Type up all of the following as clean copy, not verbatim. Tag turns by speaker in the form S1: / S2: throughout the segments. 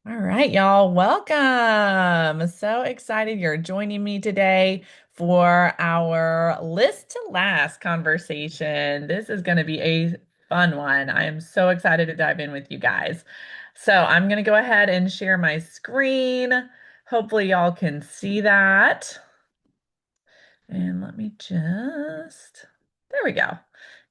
S1: All right, y'all, welcome. So excited you're joining me today for our list to last conversation. This is going to be a fun one. I am so excited to dive in with you guys. So I'm going to go ahead and share my screen. Hopefully, y'all can see that. And let me there we go.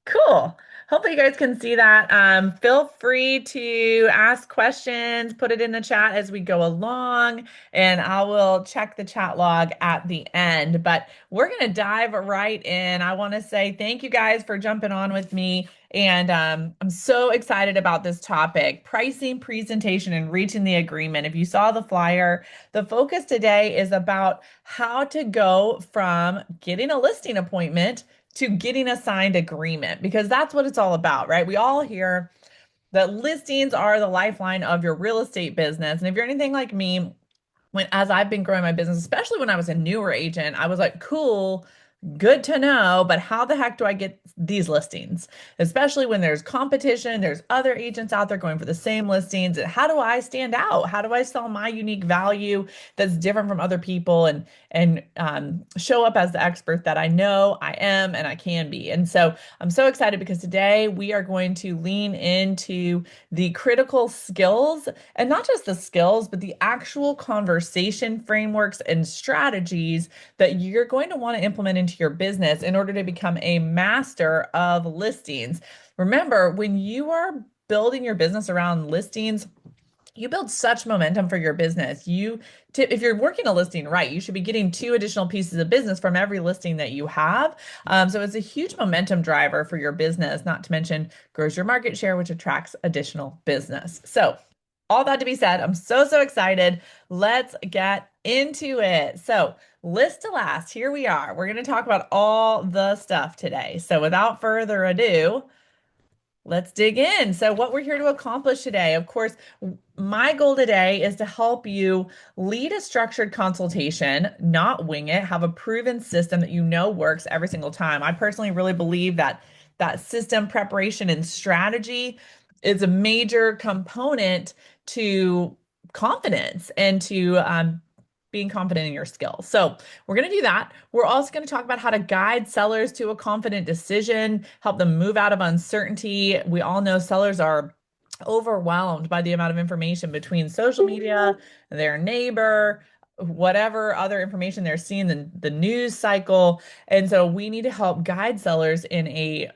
S1: Cool. Hopefully you guys can see that. Feel free to ask questions, put it in the chat as we go along, and I will check the chat log at the end. But we're going to dive right in. I want to say thank you guys for jumping on with me. And I'm so excited about this topic, pricing, presentation, and reaching the agreement. If you saw the flyer, the focus today is about how to go from getting a listing appointment to getting a signed agreement, because that's what it's all about, right? We all hear that listings are the lifeline of your real estate business. And if you're anything like me, as I've been growing my business, especially when I was a newer agent, I was like, cool, good to know, but how the heck do I get these listings? Especially when there's competition, there's other agents out there going for the same listings. How do I stand out? How do I sell my unique value that's different from other people and show up as the expert that I know I am and I can be? And so I'm so excited because today we are going to lean into the critical skills, and not just the skills, but the actual conversation frameworks and strategies that you're going to want to implement into your business in order to become a master of listings. Remember, when you are building your business around listings, you build such momentum for your business. If you're working a listing right, you should be getting two additional pieces of business from every listing that you have. So it's a huge momentum driver for your business, not to mention grows your market share, which attracts additional business. So all that to be said, I'm so excited. Let's get into it. So list to last, here we are. We're going to talk about all the stuff today. So without further ado, let's dig in. So, what we're here to accomplish today, of course, my goal today is to help you lead a structured consultation, not wing it, have a proven system that you know works every single time. I personally really believe that system preparation and strategy is a major component to confidence and to being confident in your skills. So, we're going to do that. We're also going to talk about how to guide sellers to a confident decision, help them move out of uncertainty. We all know sellers are overwhelmed by the amount of information between social media, their neighbor, whatever other information they're seeing, the news cycle. And so we need to help guide sellers in a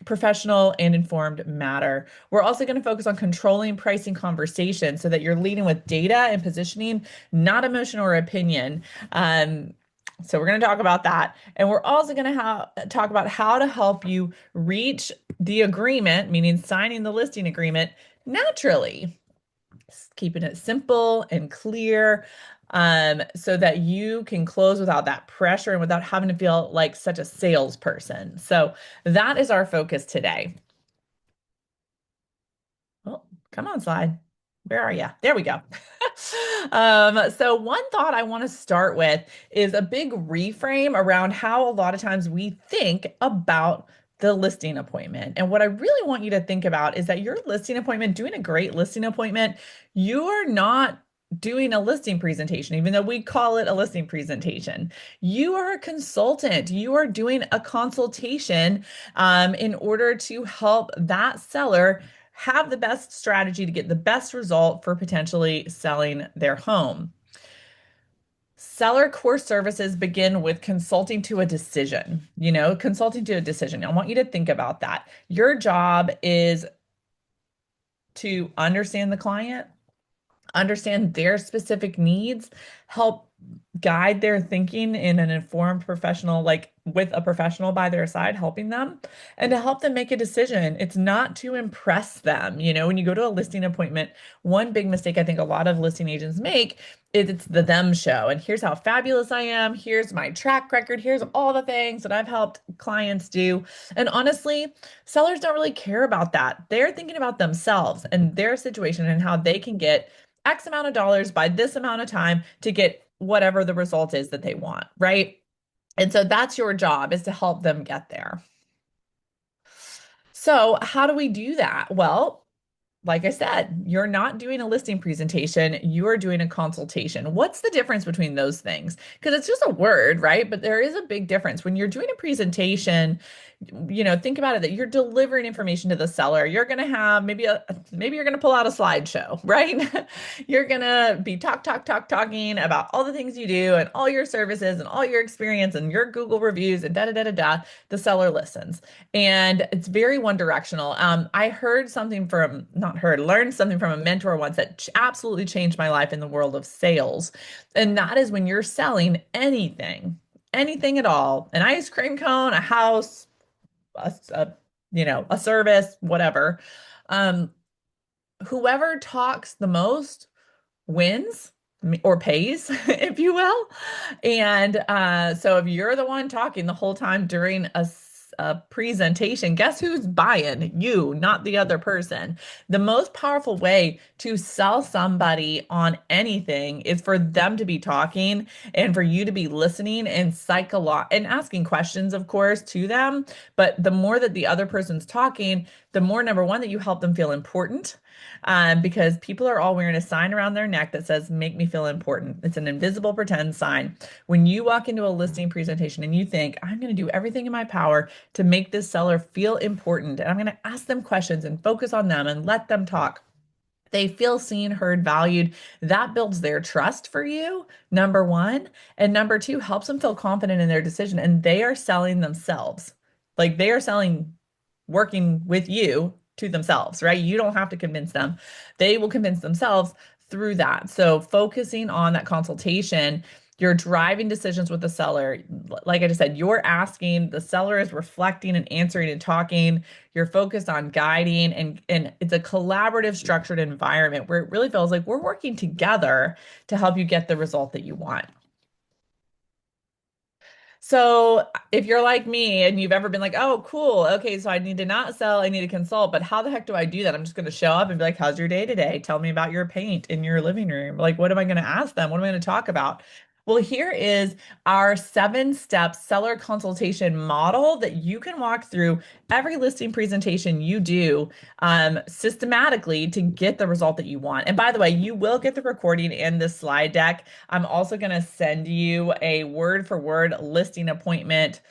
S1: professional and informed matter. We're also going to focus on controlling pricing conversation so that you're leading with data and positioning, not emotion or opinion. So we're going to talk about that. And we're also going to talk about how to help you reach the agreement, meaning signing the listing agreement naturally, keeping it simple and clear, so that you can close without that pressure and without having to feel like such a salesperson. So that is our focus today. Oh, come on, slide. Where are you? There we go. So one thought I want to start with is a big reframe around how a lot of times we think about the listing appointment. And what I really want you to think about is that your listing appointment, doing a great listing appointment, you're not doing a listing presentation, even though we call it a listing presentation. You are a consultant. You are doing a consultation in order to help that seller have the best strategy to get the best result for potentially selling their home. Seller core services begin with consulting to a decision, consulting to a decision. I want you to think about that. Your job is to understand the client, understand their specific needs, help guide their thinking in an informed professional, like with a professional by their side, helping them and to help them make a decision. It's not to impress them. When you go to a listing appointment, one big mistake I think a lot of listing agents make is it's the them show. And here's how fabulous I am. Here's my track record. Here's all the things that I've helped clients do. And honestly, sellers don't really care about that. They're thinking about themselves and their situation and how they can get X amount of dollars by this amount of time to get whatever the result is that they want, right? And so that's your job, is to help them get there. So how do we do that? Well, like I said, you're not doing a listing presentation, you are doing a consultation. What's the difference between those things? Because it's just a word, right? But there is a big difference. When you're doing a presentation, think about it that you're delivering information to the seller. You're going to have maybe you're going to pull out a slideshow, right? You're going to be talking about all the things you do and all your services and all your experience and your Google reviews and da da da da da. The seller listens. And it's very one directional. I heard something from, not heard, learned something from a mentor once that absolutely changed my life in the world of sales. And that is when you're selling anything at all, an ice cream cone, a house, a service, whatever. Um, Whoever talks the most wins or pays, if you will. And so if you're the one talking the whole time during a presentation, guess who's buying? You, not the other person. The most powerful way to sell somebody on anything is for them to be talking and for you to be listening and and asking questions, of course, to them. But the more that the other person's talking, the more number one that you help them feel important, because people are all wearing a sign around their neck that says, make me feel important. It's an invisible pretend sign. When you walk into a listing presentation and you think, I'm going to do everything in my power to make this seller feel important, and I'm going to ask them questions and focus on them and let them talk. They feel seen, heard, valued. That builds their trust for you, number one. And number two, helps them feel confident in their decision. And they are selling themselves. Like they are selling, working with you to themselves, right? You don't have to convince them. They will convince themselves through that. So focusing on that consultation, you're driving decisions with the seller. Like I just said, you're asking, the seller is reflecting and answering and talking. You're focused on guiding, and it's a collaborative, structured environment where it really feels like we're working together to help you get the result that you want. So if you're like me and you've ever been like, oh, cool. Okay, so I need to not sell, I need to consult, but how the heck do I do that? I'm just going to show up and be like, how's your day today? Tell me about your paint in your living room. Like, what am I going to ask them? What am I going to talk about? Well, here is our 7-step seller consultation model that you can walk through every listing presentation you do, systematically to get the result that you want. And by the way, you will get the recording and the slide deck. I'm also going to send you a word for word listing appointment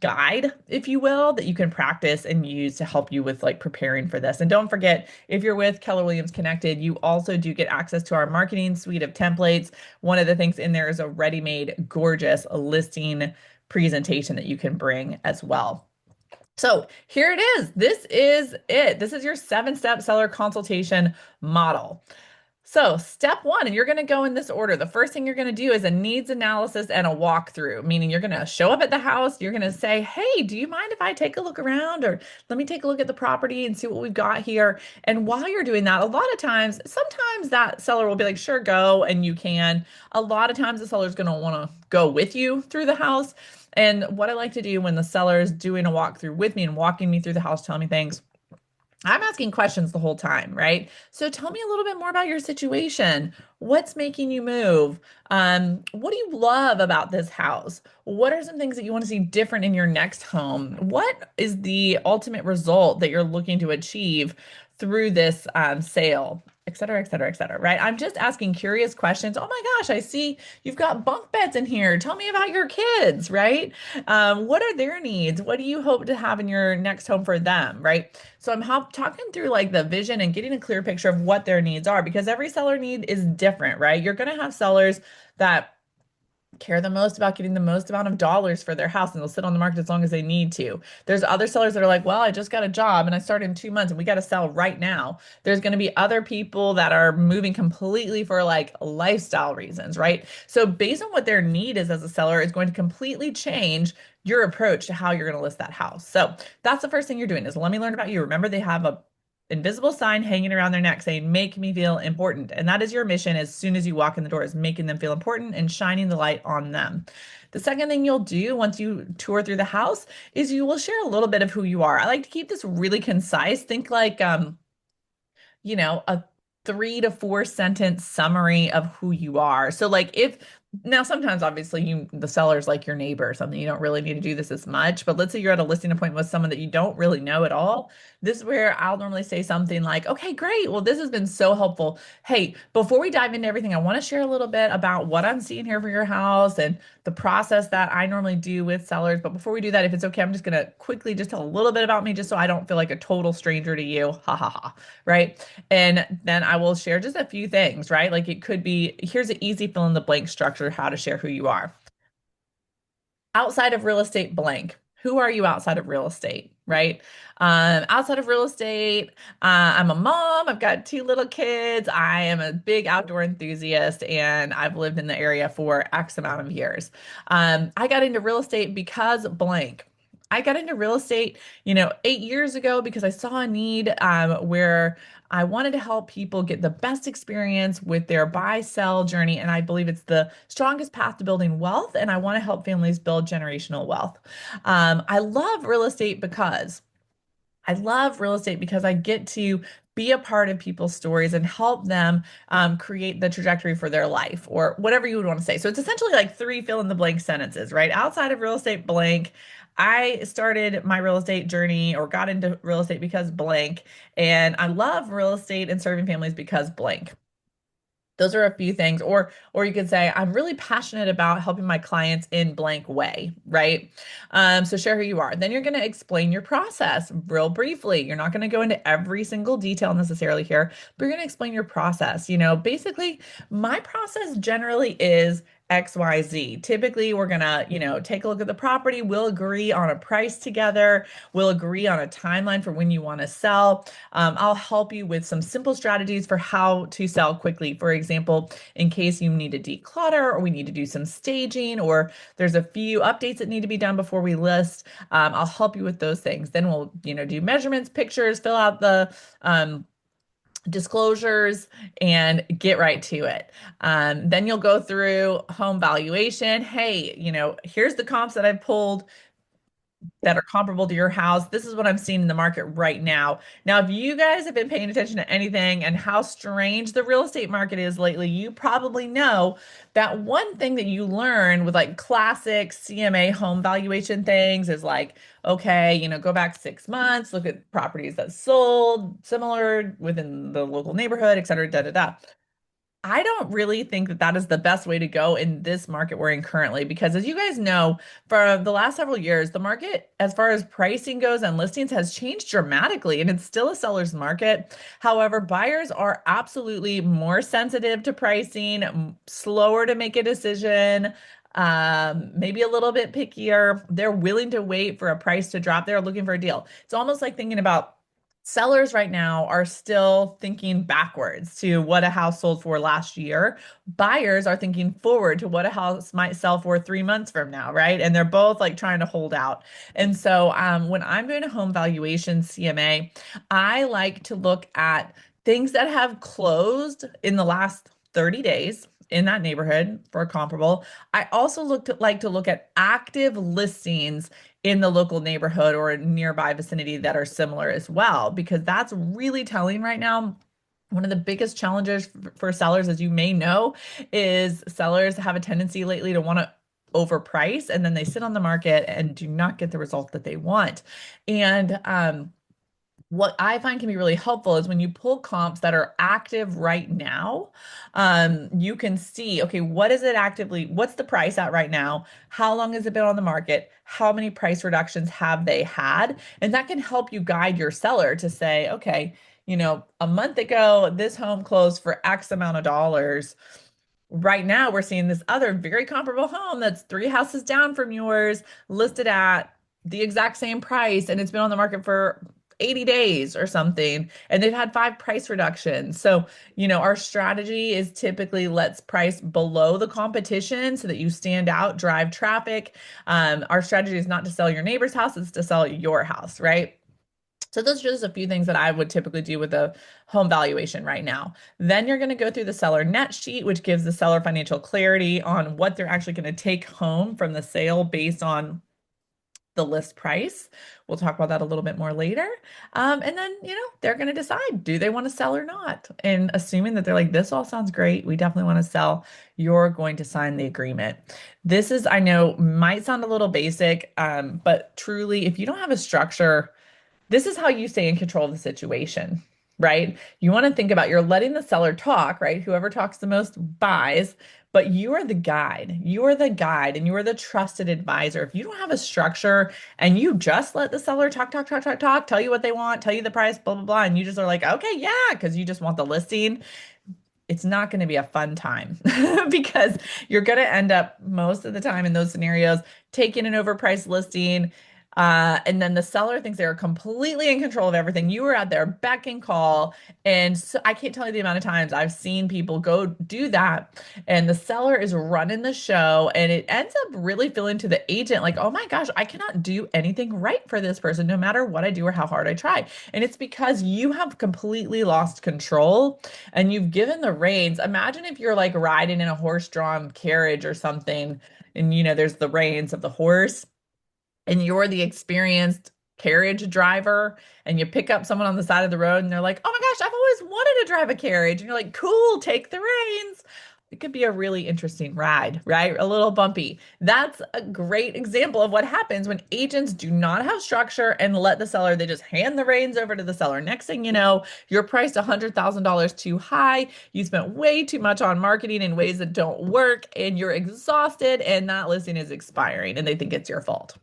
S1: guide, if you will, that you can practice and use to help you with like preparing for this. And don't forget, if you're with Keller Williams Connected, you also do get access to our marketing suite of templates. One of the things in there is a ready-made, gorgeous listing presentation that you can bring as well. So here it is. This is it. This is your 7-step seller consultation model. So, step one, and you're going to go in this order. The first thing you're going to do is a needs analysis and a walkthrough, meaning you're going to show up at the house. You're going to say, hey, do you mind if I take a look around? Or let me take a look at the property and see what we've got here. And while you're doing that, a lot of times, sometimes that seller will be like, sure, go, and you can. A lot of times, the seller's going to want to go with you through the house. And what I like to do when the seller is doing a walkthrough with me and walking me through the house, telling me things, I'm asking questions the whole time, right? So tell me a little bit more about your situation. What's making you move? What do you love about this house? What are some things that you want to see different in your next home? What is the ultimate result that you're looking to achieve through this sale? Et cetera, et cetera, et cetera, right? I'm just asking curious questions. Oh my gosh, I see you've got bunk beds in here. Tell me about your kids, right? What are their needs? What do you hope to have in your next home for them, right? So I'm talking through like the vision and getting a clear picture of what their needs are, because every seller need is different, right? You're going to have sellers that care the most about getting the most amount of dollars for their house and they'll sit on the market as long as they need to. There's other sellers that are like, well, I just got a job and I started in 2 months and we got to sell right now. There's going to be other people that are moving completely for like lifestyle reasons, right? So based on what their need is as a seller is going to completely change your approach to how you're going to list that house. So that's the first thing you're doing is let me learn about you. Remember, they have a invisible sign hanging around their neck saying, make me feel important. And that is your mission as soon as you walk in the door, is making them feel important and shining the light on them. The second thing you'll do once you tour through the house is you will share a little bit of who you are. I like to keep this really concise. Think like, a 3 to 4 sentence summary of who you are. So like if Now, sometimes obviously the seller's like your neighbor or something. You don't really need to do this as much. But let's say you're at a listing appointment with someone that you don't really know at all. This is where I'll normally say something like, okay, great. Well, this has been so helpful. Hey, before we dive into everything, I want to share a little bit about what I'm seeing here for your house and the process that I normally do with sellers. But before we do that, if it's okay, I'm just gonna quickly just tell a little bit about me just so I don't feel like a total stranger to you. Ha ha ha. Right. And then I will share just a few things, right? Like it could be, here's an easy fill in the blank structure, how to share who you are. Outside of real estate, blank. Who are you outside of real estate, right? Outside of real estate, I'm a mom. I've got two little kids. I am a big outdoor enthusiast, and I've lived in the area for X amount of years. I got into real estate because blank. I got into real estate, 8 years ago because I saw a need where I wanted to help people get the best experience with their buy sell journey. And I believe it's the strongest path to building wealth. And I want to help families build generational wealth. I love real estate because I get to be a part of people's stories and help them create the trajectory for their life or whatever you would want to say. So it's essentially like three fill in the blank sentences, right? Outside of real estate, blank. I started my real estate journey or got into real estate because blank. And I love real estate and serving families because blank. Those are a few things. Or you could say, I'm really passionate about helping my clients in blank way, right? So share who you are. Then you're going to explain your process real briefly. You're not going to go into every single detail necessarily here, but you're going to explain your process. Basically, my process generally is XYZ. Typically, we're gonna, take a look at the property. We'll agree on a price together. We'll agree on a timeline for when you want to sell. I'll help you with some simple strategies for how to sell quickly. For example, in case you need to declutter or we need to do some staging or there's a few updates that need to be done before we list, I'll help you with those things. Then we'll, do measurements, pictures, fill out the disclosures and get right to it. Then you'll go through home valuation. Hey, here's the comps that I've pulled that are comparable to your house. This is what I'm seeing in the market right now. Now, if you guys have been paying attention to anything and how strange the real estate market is lately, you probably know that one thing that you learn with like classic CMA home valuation things is like, okay, go back 6 months, look at properties that sold similar within the local neighborhood, et cetera, da da da. I don't really think that that is the best way to go in this market we're in currently, because as you guys know, for the last several years, the market, as far as pricing goes and listings, has changed dramatically, and it's still a seller's market. However, buyers are absolutely more sensitive to pricing, slower to make a decision, maybe a little bit pickier. They're willing to wait for a price to drop. They're looking for a deal. It's almost like thinking about sellers right now are still thinking backwards to what a house sold for last year. Buyers are thinking forward to what a house might sell for 3 months from now, right? And they're both like trying to hold out. And so when I'm doing a home valuation CMA, I like to look at things that have closed in the last 30 days in that neighborhood for a comparable. I also like to look at active listings in the local neighborhood or nearby vicinity that are similar as well, because that's really telling right now. One of the biggest challenges for sellers, as you may know, is sellers have a tendency lately to want to overprice and then they sit on the market and do not get the result that they want. And what I find can be really helpful is when you pull comps that are active right now, you can see, okay, what's the price at right now? How long has it been on the market? How many price reductions have they had? And that can help you guide your seller to say, okay, a month ago, this home closed for X amount of dollars. Right now, we're seeing this other very comparable home that's three houses down from yours, listed at the exact same price, and it's been on the market for 80 days or something, and they've had five price reductions. So, our strategy is typically let's price below the competition so that you stand out, drive traffic. Our strategy is not to sell your neighbor's house, it's to sell your house, right? So those are just a few things that I would typically do with a home valuation right now. Then you're going to go through the seller net sheet, which gives the seller financial clarity on what they're actually going to take home from the sale based on the list price. We'll talk about that a little bit more later. And then, they're going to decide, do they want to sell or not? And assuming that they're like, this all sounds great, we definitely want to sell, you're going to sign the agreement. This is, I know, might sound a little basic, but truly, if you don't have a structure, this is how you stay in control of the situation, right? You want to think about you're letting the seller talk, right? Whoever talks the most buys, but you are the guide. You are the guide and you are the trusted advisor. If you don't have a structure and you just let the seller talk, talk, talk, talk, talk, tell you what they want, tell you the price, blah, blah, blah, and you just are like, okay, yeah, because you just want the listing, it's not going to be a fun time because you're going to end up most of the time in those scenarios taking an overpriced listing. And then the seller thinks they're completely in control of everything. You were at their beck and call. And so I can't tell you the amount of times I've seen people go do that. And the seller is running the show. And it ends up really feeling to the agent like, oh my gosh, I cannot do anything right for this person, no matter what I do or how hard I try. And it's because you have completely lost control and you've given the reins. Imagine if you're like riding in a horse-drawn carriage or something, and there's the reins of the horse, and you're the experienced carriage driver, and you pick up someone on the side of the road, and they're like, "Oh my gosh, I've always wanted to drive a carriage." And you're like, "Cool, take the reins." It could be a really interesting ride, right? A little bumpy. That's a great example of what happens when agents do not have structure and let the seller, they just hand the reins over to the seller. Next thing you know, you're priced $100,000 too high. You spent way too much on marketing in ways that don't work, and you're exhausted, and that listing is expiring, and they think it's your fault.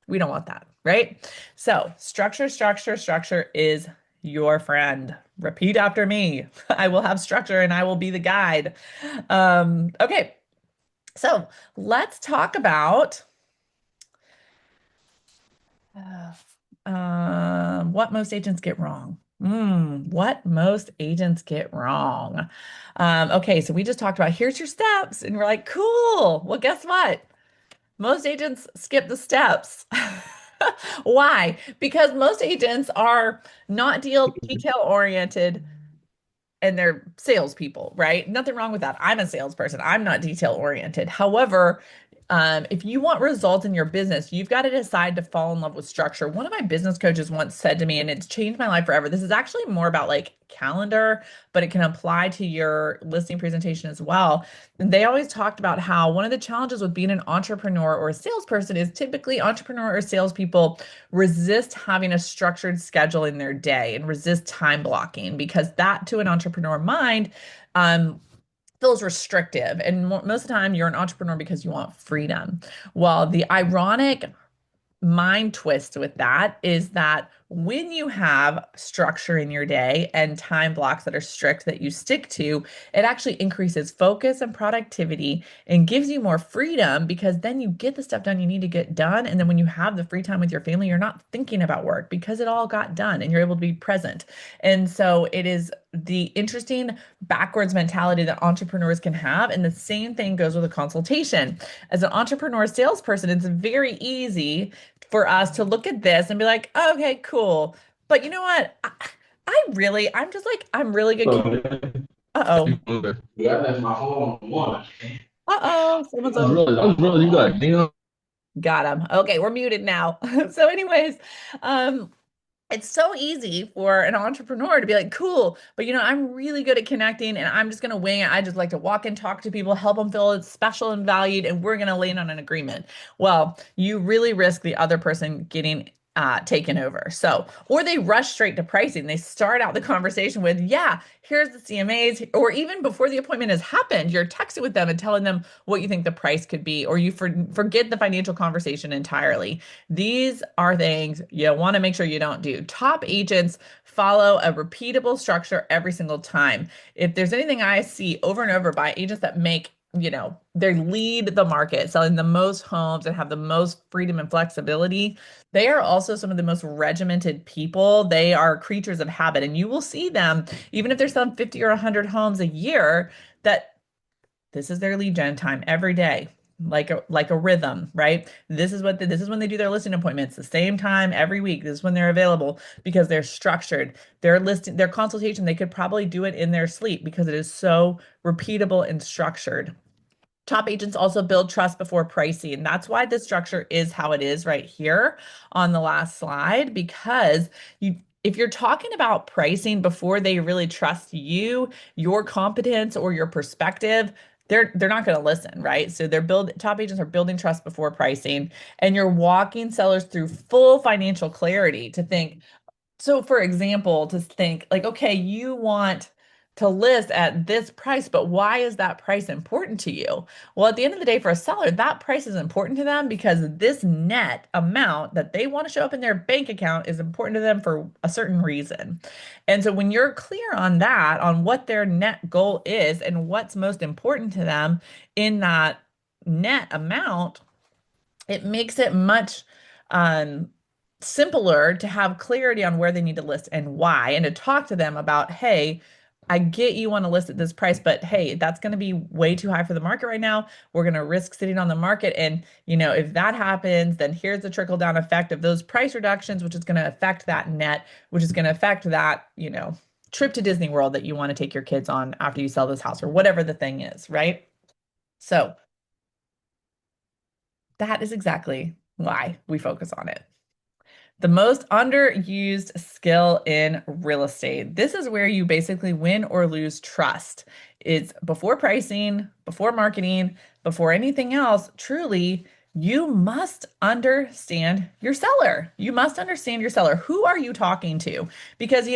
S1: We don't want that, right? So, structure, structure, structure is your friend. Repeat after me. I will have structure and I will be the guide. Okay, so let's talk about what most agents get wrong. What most agents get wrong. Okay, so we just talked about here's your steps, and we're like, cool. Well, guess what? Most agents skip the steps. Why? Because most agents are not detail oriented and they're salespeople, right? Nothing wrong with that. I'm a salesperson. I'm not detail oriented. However, if you want results in your business, you've got to decide to fall in love with structure. One of my business coaches once said to me, and it's changed my life forever. This is actually more about like calendar, but it can apply to your listing presentation as well. And they always talked about how one of the challenges with being an entrepreneur or a salesperson is typically entrepreneur or salespeople resist having a structured schedule in their day and resist time blocking because that to an entrepreneur mind, feels restrictive. And most of the time, you're an entrepreneur because you want freedom. Well, the ironic mind twist with that is that when you have structure in your day and time blocks that are strict that you stick to, it actually increases focus and productivity and gives you more freedom because then you get the stuff done you need to get done. And then when you have the free time with your family, you're not thinking about work because it all got done and you're able to be present. And so it is the interesting backwards mentality that entrepreneurs can have. And the same thing goes with a consultation. As an entrepreneur salesperson, it's very easy for us to look at this and be like, oh, okay, cool. But you know what? I'm really good. Uh-oh.
S2: Yeah, that's my phone one.
S1: Uh-oh. Someone's
S2: I'm
S1: on.
S2: really, I'm really, you got damn.
S1: Got him. Okay, we're muted now. So anyways, um, it's so easy for an entrepreneur to be like, cool, but I'm really good at connecting and I'm just going to wing it. I just like to walk and talk to people, help them feel special and valued, and we're going to land on an agreement. Well, you really risk the other person getting taken over. So, or they rush straight to pricing. They start out the conversation with, yeah, here's the CMAs, or even before the appointment has happened, you're texting with them and telling them what you think the price could be, or you forget the financial conversation entirely. These are things you want to make sure you don't do. Top agents follow a repeatable structure every single time. If there's anything I see over and over by agents that make they lead the market, selling the most homes and have the most freedom and flexibility. They are also some of the most regimented people. They are creatures of habit, and you will see them, even if they're selling 50 or 100 homes a year, that this is their lead gen time every day, like a rhythm, right? This is when they do their listing appointments, the same time every week. This is when they're available because they're structured. Their consultation, they could probably do it in their sleep because it is so repeatable and structured. Top agents also build trust before pricing. That's why the structure is how it is right here on the last slide, because if you're talking about pricing before they really trust you, your competence or your perspective, they're not going to listen, right? So top agents are building trust before pricing, and you're walking sellers through full financial clarity to think, so, for example, to think like, okay, you want to list at this price, but why is that price important to you? Well, at the end of the day, for a seller, that price is important to them because this net amount that they want to show up in their bank account is important to them for a certain reason. And so, when you're clear on that, on what their net goal is and what's most important to them in that net amount, it makes it much um, simpler to have clarity on where they need to list and why, and to talk to them about, hey, I get you want to list at this price, but hey, that's going to be way too high for the market right now. We're going to risk sitting on the market. And, if that happens, then here's the trickle down effect of those price reductions, which is going to affect that net, which is going to affect that, trip to Disney World that you want to take your kids on after you sell this house or whatever the thing is, right? So that is exactly why we focus on it. The most underused skill in real estate. This is where you basically win or lose trust. It's before pricing, before marketing, before anything else. Truly, you must understand your seller. You must understand your seller. Who are you talking to? Because,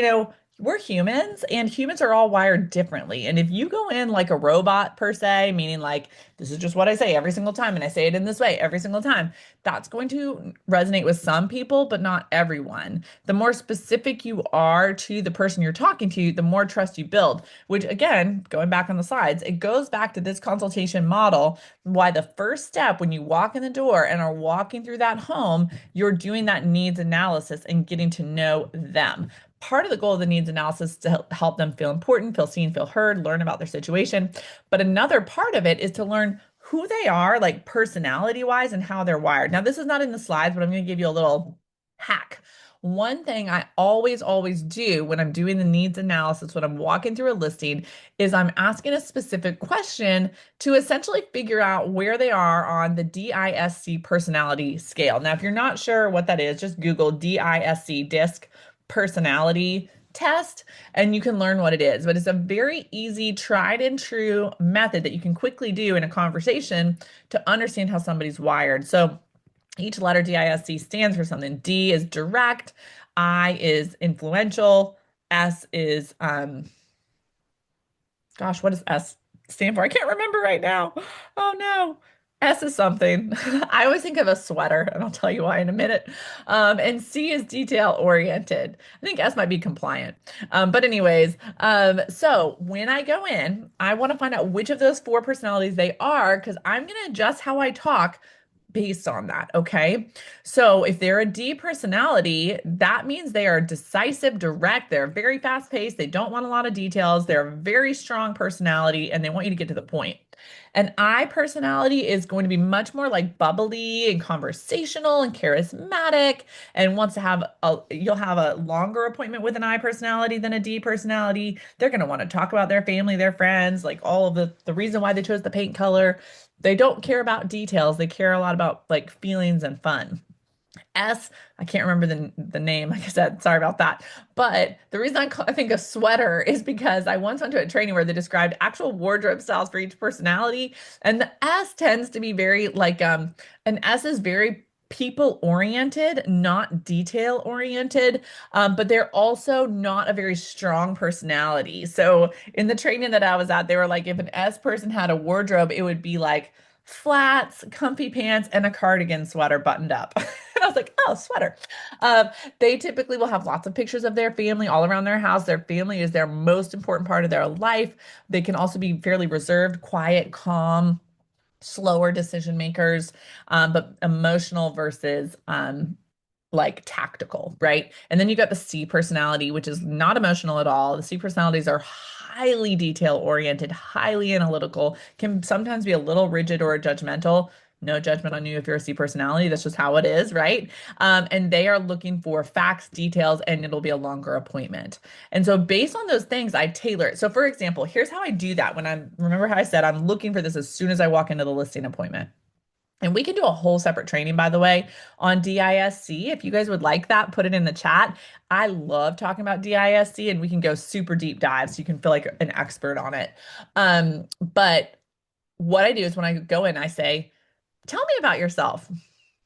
S1: we're humans and humans are all wired differently. And if you go in like a robot per se, meaning like, this is just what I say every single time, and I say it in this way every single time, that's going to resonate with some people, but not everyone. The more specific you are to the person you're talking to, the more trust you build, which again, going back on the slides, it goes back to this consultation model, why the first step when you walk in the door and are walking through that home, you're doing that needs analysis and getting to know them. Part of the goal of the needs analysis is to help them feel important, feel seen, feel heard, learn about their situation. But another part of it is to learn who they are, like personality wise, and how they're wired. Now, this is not in the slides, but I'm going to give you a little hack. One thing I always do when I'm doing the needs analysis, when I'm walking through a listing, is I'm asking a specific question to essentially figure out where they are on the DISC personality scale. Now, if you're not sure what that is, just Google DISC personality test and you can learn what it is. But it's a very easy, tried and true method that you can quickly do in a conversation to understand how somebody's wired. So each letter DISC stands for something. D is direct, I is influential, S is gosh, what does S stand for? I can't remember right now. Oh no. S is something. I always think of a sweater, and I'll tell you why in a minute. And C is detail oriented. I think S might be compliant. But anyways, so when I go in, I want to find out which of those four personalities they are because I'm going to adjust how I talk based on that. Okay. So if they're a D personality, that means they are decisive, direct. They're very fast paced. They don't want a lot of details. They're a very strong personality and they want you to get to the point. An I personality is going to be much more like bubbly and conversational and charismatic and wants to you'll have a longer appointment with an I personality than a D personality. They're going to want to talk about their family, their friends, like all of the reason why they chose the paint color. They don't care about details. They care a lot about like feelings and fun. S, I can't remember the name, like I said, sorry about that. But the reason I think a sweater is because I once went to a training where they described actual wardrobe styles for each personality. And the S tends to be very like, an S is very people oriented, not detail oriented, but they're also not a very strong personality. So in the training that I was at, they were like, if an S person had a wardrobe, it would be like flats, comfy pants, and a cardigan sweater buttoned up. And I was like, oh, sweater. Um, they typically will have lots of pictures of their family all around their house. Their family is their most important part of their life. They can also be fairly reserved, quiet, calm, slower decision makers, but emotional versus like tactical, right? And then you got the C personality, which is not emotional at all. The C personalities are highly detail oriented, highly analytical, can sometimes be a little rigid or judgmental. No judgment on you if you're a C personality. That's just how it is, right? And they are looking for facts, details, and it'll be a longer appointment. And so, based on those things, I tailor it. So, for example, here's how I do that when remember how I said I'm looking for this as soon as I walk into the listing appointment. And we can do a whole separate training, by the way, on DISC. If you guys would like that, put it in the chat. I love talking about DISC and we can go super deep dive so you can feel like an expert on it. But what I do is when I go in, I say, tell me about yourself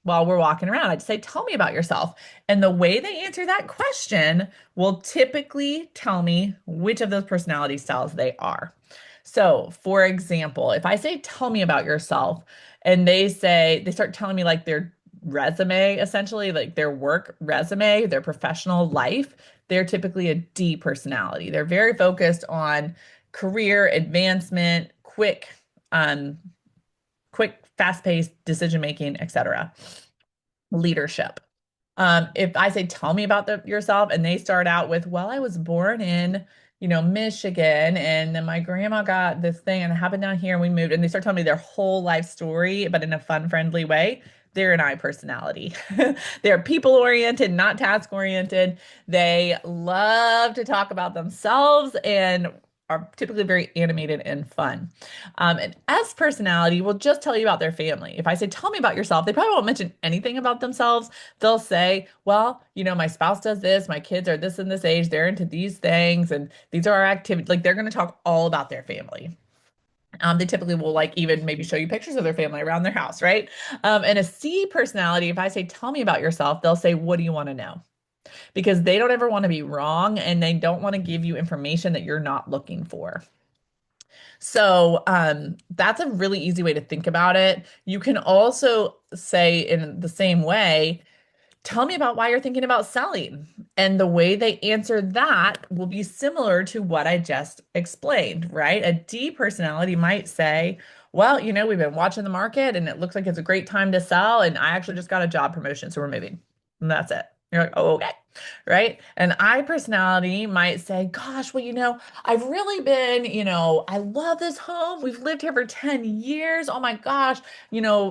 S1: while we're walking around. I'd say, tell me about yourself. And the way they answer that question will typically tell me which of those personality styles they are. So, for example, if I say, tell me about yourself, and they start telling me like their resume, essentially, like their work resume, their professional life, they're typically a D personality. They're very focused on career advancement, um, quick, fast-paced decision making, etc. Leadership. If I say, tell me about yourself, and they start out with, well, I was born in, Michigan, and then my grandma got this thing and it happened down here and we moved, and they start telling me their whole life story, but in a fun, friendly way. They're an I personality. They're people oriented, not task oriented. They love to talk about themselves and are typically very animated and fun. An S personality will just tell you about their family. If I say, tell me about yourself, they probably won't mention anything about themselves. They'll say, well, my spouse does this, my kids are this and this age, they're into these things, and these are our activities. Like they're going to talk all about their family. They typically will like even maybe show you pictures of their family around their house, right? And a C personality, if I say, tell me about yourself, they'll say, what do you want to know? Because they don't ever want to be wrong and they don't want to give you information that you're not looking for. So that's a really easy way to think about it. You can also say in the same way, tell me about why you're thinking about selling. And the way they answer that will be similar to what I just explained, right? A D personality might say, well, we've been watching the market and it looks like it's a great time to sell. And I actually just got a job promotion, so we're moving. And that's it. You're like, oh, okay. Right. And I personality might say, gosh, well, I've really been, I love this home. We've lived here for 10 years. Oh my gosh.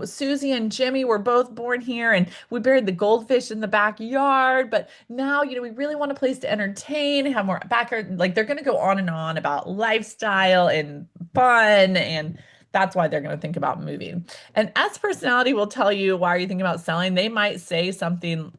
S1: Susie and Jimmy were both born here and we buried the goldfish in the backyard. But now, we really want a place to entertain, have more backyard. Like they're going to go on and on about lifestyle and fun. And that's why they're going to think about moving. And S personality will tell you, why are you thinking about selling? They might say something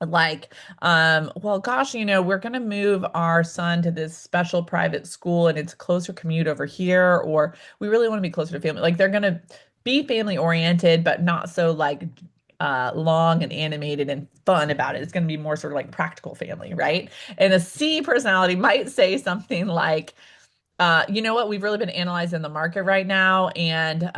S1: like, well, gosh, we're going to move our son to this special private school and it's a closer commute over here, or we really want to be closer to family. Like they're going to be family oriented, but not so like long and animated and fun about it. It's going to be more sort of like practical family, right? And a C personality might say something like, you know what, we've really been analyzing the market right now, and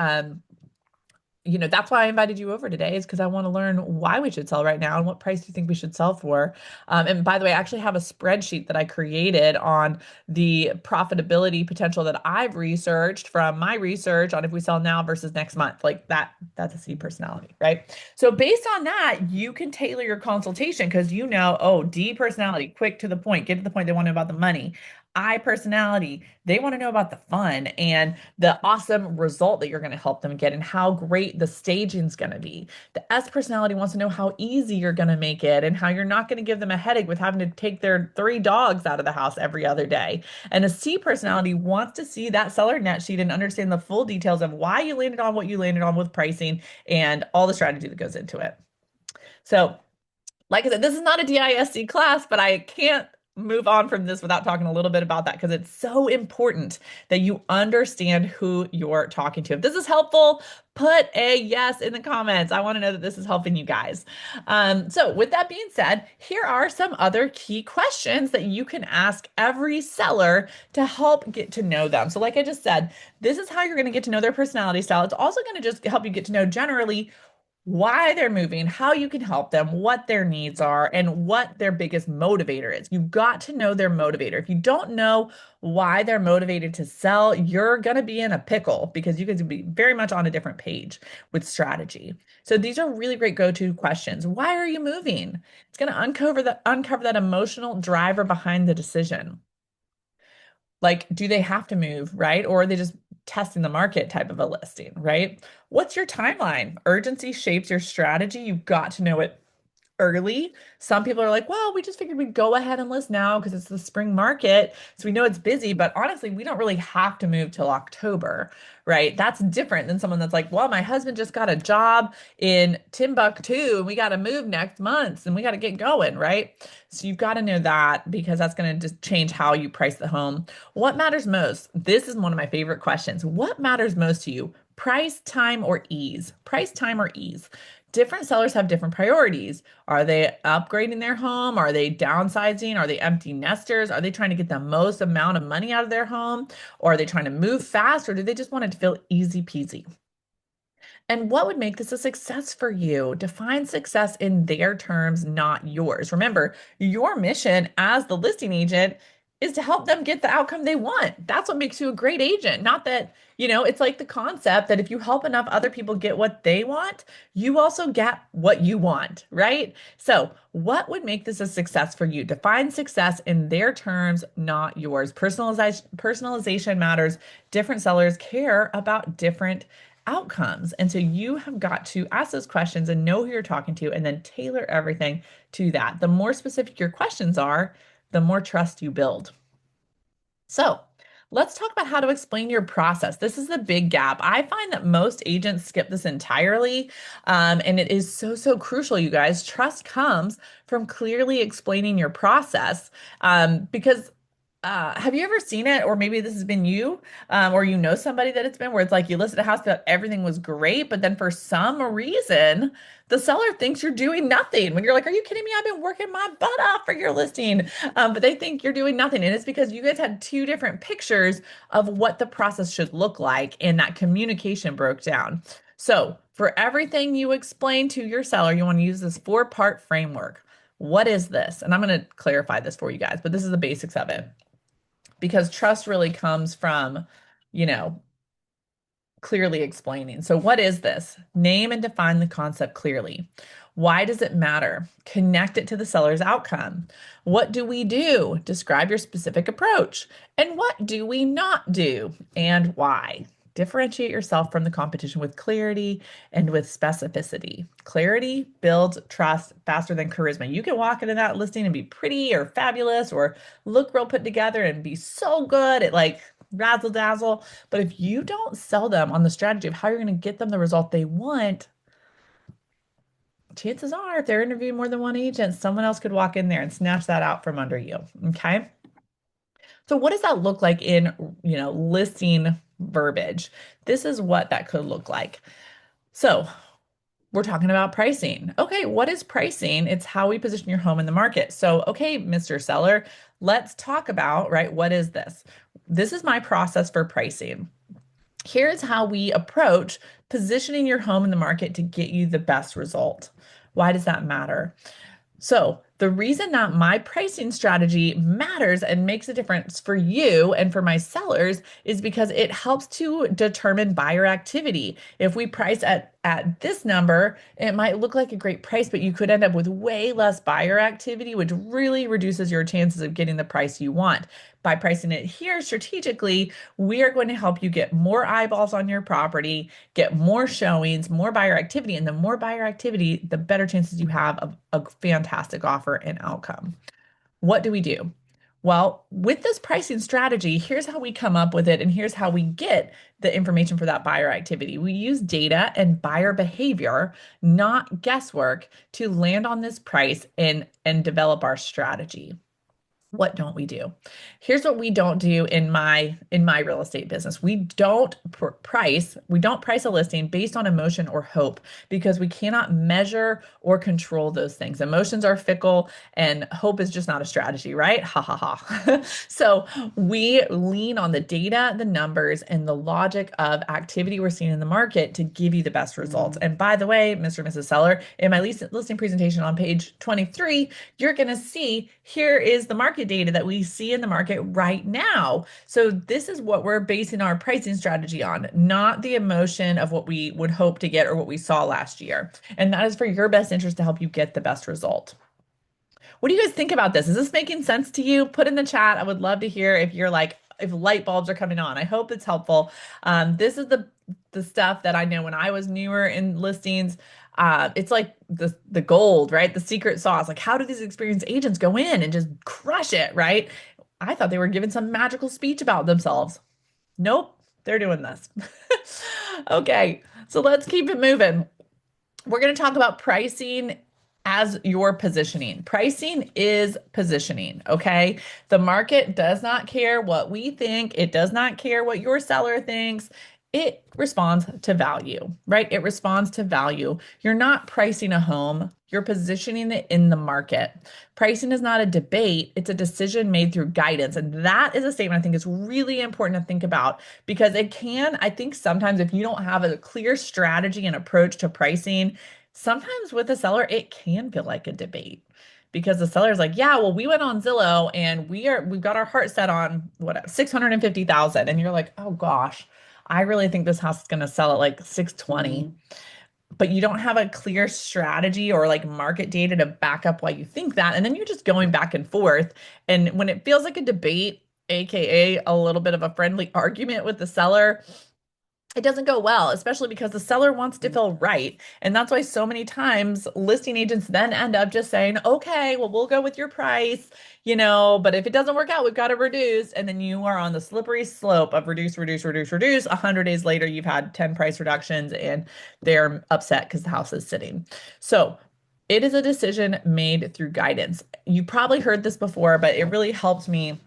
S1: that's why I invited you over today, is because I want to learn why we should sell right now and what price do you think we should sell for. And by the way, I actually have a spreadsheet that I created on the profitability potential that I've researched from my research on if we sell now versus next month. Like that's a C personality, right? So based on that, you can tailor your consultation because oh, D personality, quick to the point, get to the point, they want to know about the money. I personality, they want to know about the fun and the awesome result that you're going to help them get and how great the staging's going to be. The S personality wants to know how easy you're going to make it and how you're not going to give them a headache with having to take their 3 dogs out of the house every other day. And a C personality wants to see that seller net sheet and understand the full details of why you landed on what you landed on with pricing and all the strategy that goes into it. So, like I said, this is not a DISC class, but I can't move on from this without talking a little bit about that because it's so important that you understand who you're talking to. If this is helpful, put a yes in the comments. I want to know that this is helping you guys. So with that being said, here are some other key questions that you can ask every seller to help get to know them. So like I just said, this is how you're going to get to know their personality style. It's also going to just help you get to know generally why they're moving, how you can help them, what their needs are, and what their biggest motivator is. You've got to know their motivator. If you don't know why they're motivated to sell, you're going to be in a pickle because you could be very much on a different page with strategy. So these are really great go-to questions. Why are you moving? It's going to uncover that emotional driver behind the decision. Like, do they have to move, right? Or are they just testing the market type of a listing, right? What's your timeline? Urgency shapes your strategy. You've got to know it early. Some people are like, well, we just figured we'd go ahead and list now because it's the spring market. So we know it's busy, but honestly, we don't really have to move till October, right? That's different than someone that's like, well, my husband just got a job in Timbuktu and we got to move next month and we got to get going, right? So you've got to know that because that's going to just change how you price the home. What matters most? This is one of my favorite questions. What matters most to you? Price, time, or ease? Price, time, or ease? Different sellers have different priorities. Are they upgrading their home? Are they downsizing? Are they empty nesters? Are they trying to get the most amount of money out of their home? Or are they trying to move fast? Or do they just want it to feel easy peasy? And what would make this a success for you? Define success in their terms, not yours. Remember, your mission as the listing agent is to help them get the outcome they want. That's what makes you a great agent. Not that, it's like the concept that if you help enough other people get what they want, you also get what you want, right? So, what would make this a success for you? Define success in their terms, not yours. Personalization matters. Different sellers care about different outcomes. And so you have got to ask those questions and know who you're talking to and then tailor everything to that. The more specific your questions are, the more trust you build. So let's talk about how to explain your process. This is the big gap. I find that most agents skip this entirely. And it is so, so crucial, you guys. Trust comes from clearly explaining your process. Because have you ever seen it, or maybe this has been you, or somebody that it's been where it's like you listed a house that everything was great, but then for some reason, the seller thinks you're doing nothing. When you're like, "Are you kidding me? I've been working my butt off for your listing," but they think you're doing nothing, and it's because you guys had two different pictures of what the process should look like, and that communication broke down. So, for everything you explain to your seller, you want to use this four-part framework. What is this? And I'm going to clarify this for you guys, but this is the basics of it because trust really comes from, you know, clearly explaining. So, what is this? Name and define the concept clearly. Why does it matter? Connect it to the seller's outcome. What do we do? Describe your specific approach. And what do we not do? And why? Differentiate yourself from the competition with clarity and with specificity. Clarity builds trust faster than charisma. You can walk into that listing and be pretty or fabulous or look real put together and be so good at like razzle dazzle. But if you don't sell them on the strategy of how you're going to get them the result they want, chances are if they're interviewing more than one agent, someone else could walk in there and snatch that out from under you. Okay. So what does that look like in, listing verbiage? This is what that could look like. So we're talking about pricing. Okay, what is pricing? It's how we position your home in the market. So, okay, Mr. Seller, let's talk about, right, what is this? This is my process for pricing. Here's how we approach positioning your home in the market to get you the best result. Why does that matter? So, the reason that my pricing strategy matters and makes a difference for you and for my sellers is because it helps to determine buyer activity. If we price at this number, it might look like a great price, but you could end up with way less buyer activity, which really reduces your chances of getting the price you want. By pricing it here strategically, we are going to help you get more eyeballs on your property, get more showings, more buyer activity, and the more buyer activity, the better chances you have of a fantastic offer and outcome. What do we do? Well, with this pricing strategy, here's how we come up with it, and here's how we get the information for that buyer activity. We use data and buyer behavior, not guesswork, to land on this price and develop our strategy. What don't we do? Here's what we don't do in my real estate business. We don't price a listing based on emotion or hope because we cannot measure or control those things. Emotions are fickle and hope is just not a strategy, right? Ha ha ha. So we lean on the data, the numbers, and the logic of activity we're seeing in the market to give you the best results. And by the way, Mr. and Mrs. Seller, in my listing presentation on page 23, you're going to see here is the market data that we see in the market right now. So this is what we're basing our pricing strategy on, not the emotion of what we would hope to get or what we saw last year. And that is for your best interest to help you get the best result. What do you guys think about this? Is this making sense to you? Put in the chat. I would love to hear if you're like, if light bulbs are coming on. I hope it's helpful. This is the stuff that I know when I was newer in listings. It's like the gold, right? The secret sauce. Like, how do these experienced agents go in and just crush it, right? I thought they were giving some magical speech about themselves. Nope, they're doing this. Okay, so let's keep it moving. We're going to talk about pricing as your positioning. Pricing is positioning, okay? The market does not care what we think. It does not care what your seller thinks. It responds to value, right? It responds to value. You're not pricing a home, you're positioning it in the market. Pricing is not a debate, it's a decision made through guidance. And that is a statement I think is really important to think about because it can, I think sometimes if you don't have a clear strategy and approach to pricing, sometimes with a seller, it can feel like a debate because the seller's like, yeah, well, we went on Zillow and we've got our heart set on what 650,000. And you're like, oh gosh, I really think this house is going to sell at like 620. But you don't have a clear strategy or like market data to back up why you think that. And then you're just going back and forth. And when it feels like a debate, AKA a little bit of a friendly argument with the seller, it doesn't go well, especially because the seller wants to feel right. And that's why so many times listing agents then end up just saying, okay, well, we'll go with your price, but if it doesn't work out, we've got to reduce. And then you are on the slippery slope of reduce, reduce, reduce, reduce. 100 days later, you've had 10 price reductions and they're upset because the house is sitting. So it is a decision made through guidance. You probably heard this before, but it really helped me.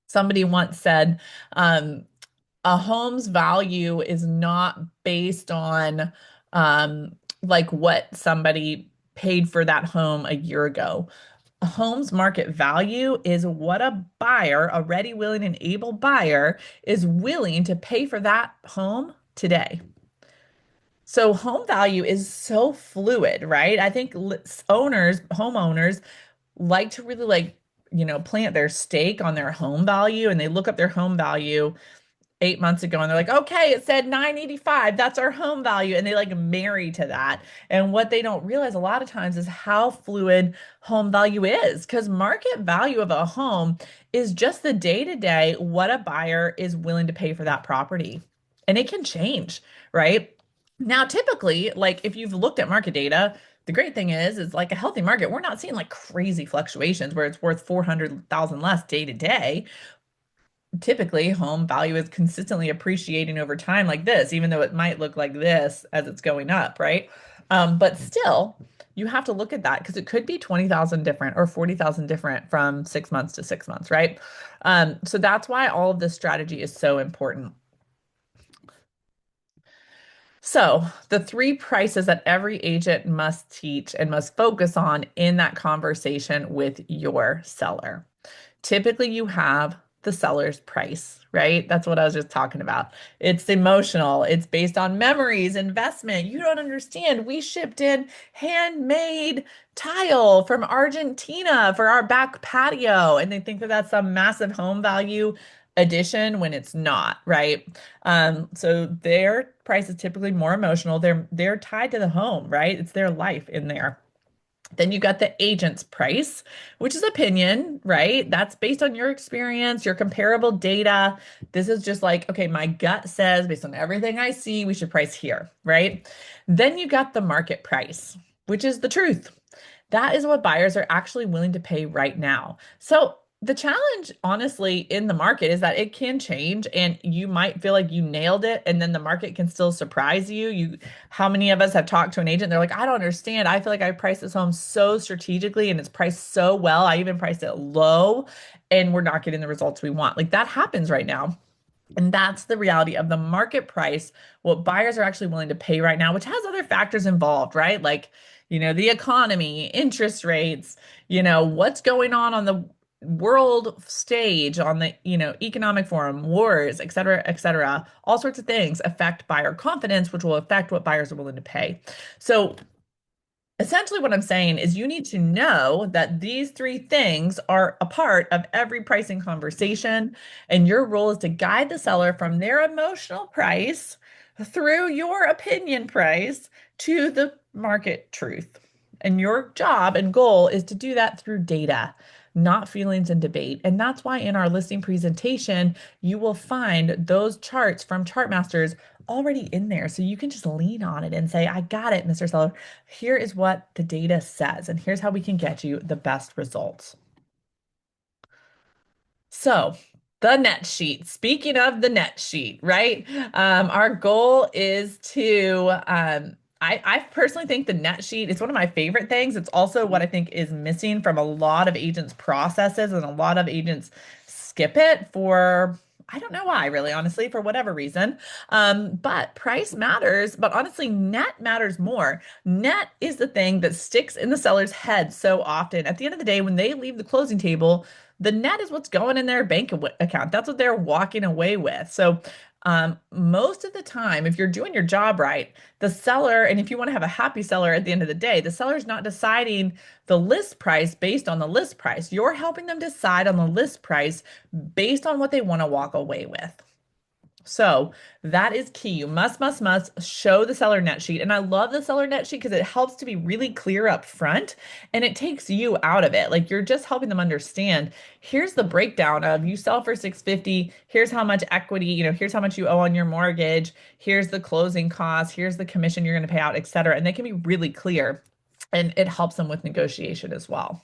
S1: Somebody once said, a home's value is not based on like what somebody paid for that home a year ago. A home's market value is what a buyer, a ready, willing, and able buyer, is willing to pay for that home today. So home value is so fluid, right? I think homeowners like to really plant their stake on their home value and they look up their home value 8 months ago and they're like, okay, it said 985. That's our home value. And they like marry to that. And what they don't realize a lot of times is how fluid home value is because market value of a home is just the day to day what a buyer is willing to pay for that property. And it can change, right? Now, typically, like if you've looked at market data, the great thing is like a healthy market, we're not seeing like crazy fluctuations where it's worth 400,000 less day to day. Typically home value is consistently appreciating over time like this, even though it might look like this as it's going up, right? But still, you have to look at that because it could be 20,000 different or 40,000 different from 6 months to 6 months, right? So that's why all of this strategy is so important. So, the three prices that every agent must teach and must focus on in that conversation with your seller. Typically, you have the seller's price, right? That's what I was just talking about. It's emotional, it's based on memories, investment. You don't understand. We shipped in handmade tile from Argentina for our back patio, and they think that that's some massive home value addition when it's not, right? So their price is typically more emotional. They're tied to the home, right? It's their life in there. Then you got the agent's price, which is opinion, right? That's based on your experience, your comparable data. This is just like, okay, my gut says based on everything I see, we should price here, right? Then you got the market price, which is the truth. That is what buyers are actually willing to pay right now. So the challenge, honestly, in the market is that it can change and you might feel like you nailed it and then the market can still surprise you. How many of us have talked to an agent? They're like, I don't understand. I feel like I priced this home so strategically and it's priced so well. I even priced it low and we're not getting the results we want. Like that happens right now. And that's the reality of the market price, what buyers are actually willing to pay right now, which has other factors involved, right? Like, the economy, interest rates, what's going on the world stage, on the, economic forum, wars, et cetera, et cetera. All sorts of things affect buyer confidence, which will affect what buyers are willing to pay. So essentially, what I'm saying is you need to know that these three things are a part of every pricing conversation, and your role is to guide the seller from their emotional price through your opinion price to the market truth. And your job and goal is to do that through data. not feelings and debate. And that's why in our listing presentation, you will find those charts from Chartmasters already in there. So you can just lean on it and say, I got it, Mr. Seller. Here is what the data says, and here's how we can get you the best results. So, the net sheet. Speaking of the net sheet, right? Our goal is to, I personally think the net sheet is one of my favorite things. It's also what I think is missing from a lot of agents' processes, and a lot of agents skip it for, I don't know why, really, honestly, for whatever reason. But price matters, but honestly, net matters more. Net is the thing that sticks in the seller's head so often. At the end of the day, when they leave the closing table, the net is what's going in their account. That's what they're walking away with. So, most of the time, if you're doing your job right, the seller, and if you want to have a happy seller at the end of the day, the seller's not deciding the list price based on the list price. You're helping them decide on the list price based on what they want to walk away with. So that is key. You must show the seller net sheet. And I love the seller net sheet because it helps to be really clear up front and it takes you out of it. Like you're just helping them understand, here's the breakdown of you sell for 650, here's how much equity, here's how much you owe on your mortgage, here's the closing costs, here's the commission you're going to pay out, et cetera. And they can be really clear and it helps them with negotiation as well.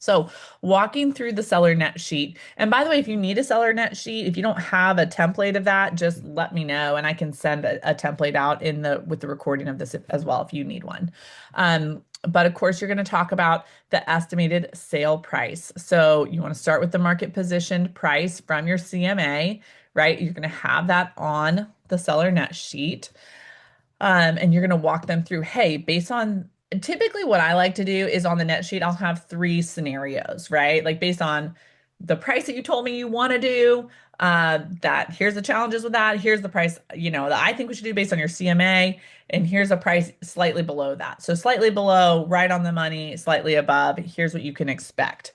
S1: So walking through the seller net sheet. And by the way, if you need a seller net sheet, if you don't have a template of that, just let me know and I can send a template out with the recording of this as well if you need one. But of course, you're going to talk about the estimated sale price. So you want to start with the market positioned price from your CMA, right? You're going to have that on the seller net sheet. And you're going to walk them through, hey, based on typically what I like to do is on the net sheet, I'll have three scenarios, right? Like based on the price that you told me you want to do, that here's the challenges with that. Here's the price, that I think we should do based on your CMA. And here's a price slightly below that. So slightly below, right on the money, slightly above, here's what you can expect.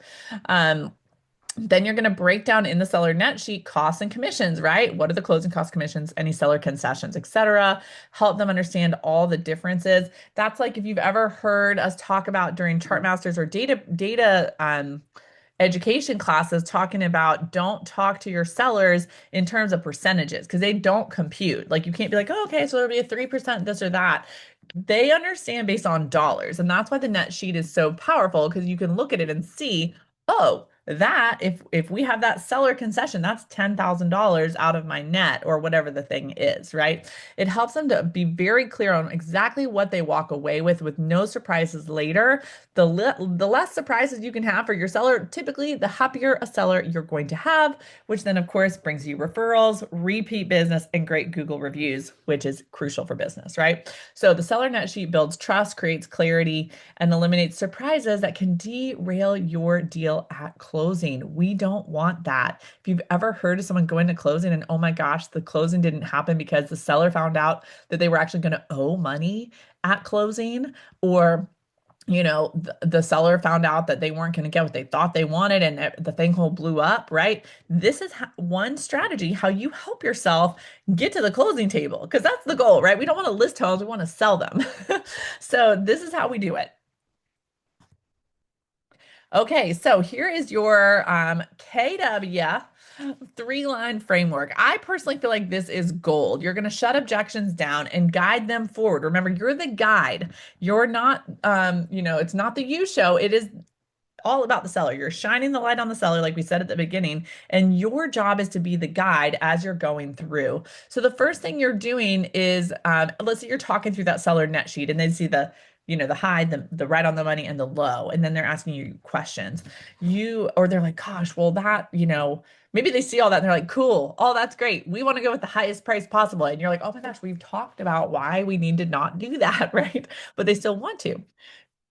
S1: Then you're going to break down in the seller net sheet costs and commissions, right? What are the closing cost commissions, any seller concessions, et cetera. Help them understand all the differences. That's like if you've ever heard us talk about during Chartmasters or data education classes talking about don't talk to your sellers in terms of percentages because they don't compute. Like you can't be like, oh, okay, so it'll be a 3% this or that. They understand based on dollars. And that's why the net sheet is so powerful because you can look at it and see, oh, that if we have that seller concession, that's $10,000 out of my net or whatever the thing is, right? It helps them to be very clear on exactly what they walk away with no surprises later. The less surprises you can have for your seller, typically the happier a seller you're going to have, which then of course brings you referrals, repeat business, and great Google reviews, which is crucial for business, right? So the seller net sheet builds trust, creates clarity, and eliminates surprises that can derail your deal at closing. We don't want that. If you've ever heard of someone going to closing and oh my gosh, the closing didn't happen because the seller found out that they were actually going to owe money at closing, or the seller found out that they weren't going to get what they thought they wanted and the thing whole blew up, right? This is one strategy how you help yourself get to the closing table because that's the goal, right? We don't want to list homes, we want to sell them. So this is how we do it. Okay, so here is your KW three-line framework. I personally feel like this is gold. You're going to shut objections down and guide them forward. Remember, you're the guide. You're not, it's not the you show. It is all about the seller. You're shining the light on the seller, like we said at the beginning, and your job is to be the guide as you're going through. So the first thing you're doing is, let's say you're talking through that seller net sheet and they see the high, the right on the money and the low, and then they're asking you questions. Or they're like, gosh, well that, maybe they see all that and they're like, cool, oh, that's great. We want to go with the highest price possible. And you're like, oh my gosh, we've talked about why we need to not do that, right? But they still want to.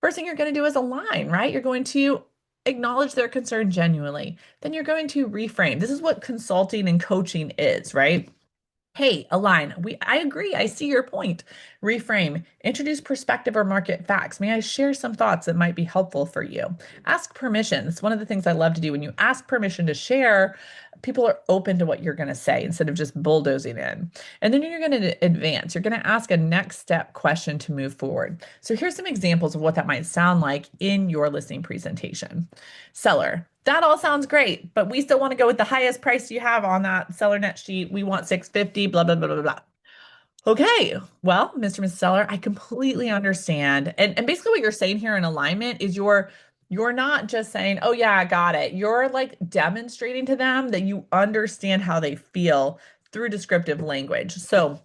S1: First thing you're going to do is align, right? You're going to acknowledge their concern genuinely. Then you're going to reframe. This is what consulting and coaching is, right? Hey, align. I agree. I see your point. Reframe. Introduce perspective or market facts. May I share some thoughts that might be helpful for you? Ask permission. It's one of the things I love to do. When you ask permission to share, people are open to what you're going to say instead of just bulldozing in. And then you're going to advance. You're going to ask a next step question to move forward. So here's some examples of what that might sound like in your listing presentation. Seller. That all sounds great, but we still want to go with the highest price you have on that seller net sheet. We want 650, blah, blah, blah, blah, blah. Okay. Well, Mr. and Mrs. Seller, I completely understand. And basically what you're saying here in alignment is you're not just saying, "Oh yeah, I got it." You're like demonstrating to them that you understand how they feel through descriptive language. So,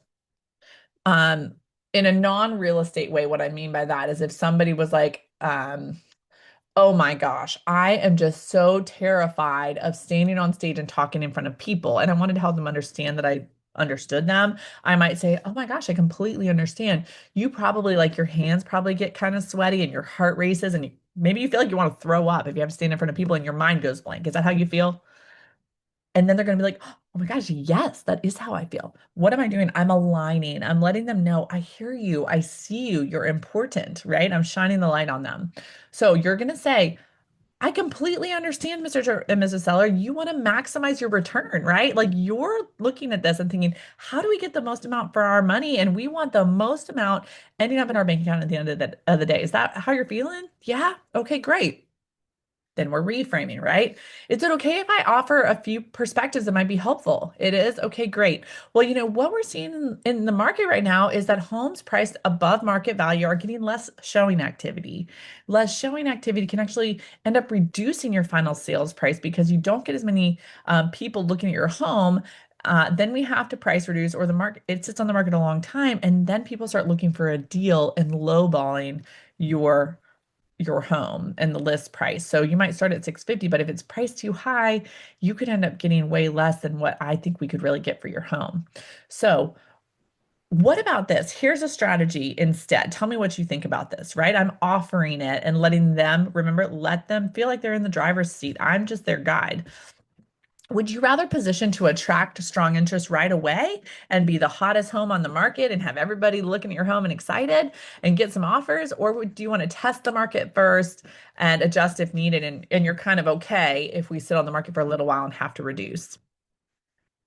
S1: um, in a non-real estate way, what I mean by that is if somebody was like, oh my gosh, I am just so terrified of standing on stage and talking in front of people. And I wanted to help them understand that I understood them. I might say, oh my gosh, I completely understand. You probably like your hands probably get kind of sweaty and your heart races and maybe you feel like you want to throw up if you have to stand in front of people and your mind goes blank. Is that how you feel? And then they're going to be like, oh my gosh, yes, that is how I feel. What am I doing? I'm aligning. I'm letting them know I hear you. I see you. You're important, right? I'm shining the light on them. So you're going to say, I completely understand, Mr. and Mrs. Seller. You want to maximize your return, right? Like you're looking at this and thinking, how do we get the most amount for our money? And we want the most amount ending up in our bank account at the end of the day. Is that how you're feeling? Yeah. Okay, great. Then we're reframing, right? Is it okay if I offer a few perspectives that might be helpful? It is. Okay, great. Well, what we're seeing in the market right now is that homes priced above market value are getting less showing activity. Less showing activity can actually end up reducing your final sales price because you don't get as many people looking at your home. Then we have to price reduce, or the market it sits on the market a long time, and then people start looking for a deal and lowballing your your home and the list price. So you might start at 650, but if it's priced too high, you could end up getting way less than what I think we could really get for your home. So what about this? Here's a strategy instead. Tell me what you think about this, right? I'm offering it and letting them, remember, let them feel like they're in the driver's seat. I'm just their guide. Would you rather position to attract strong interest right away and be the hottest home on the market and have everybody looking at your home and excited and get some offers? Or do you want to test the market first and adjust if needed? And you're kind of okay if we sit on the market for a little while and have to reduce.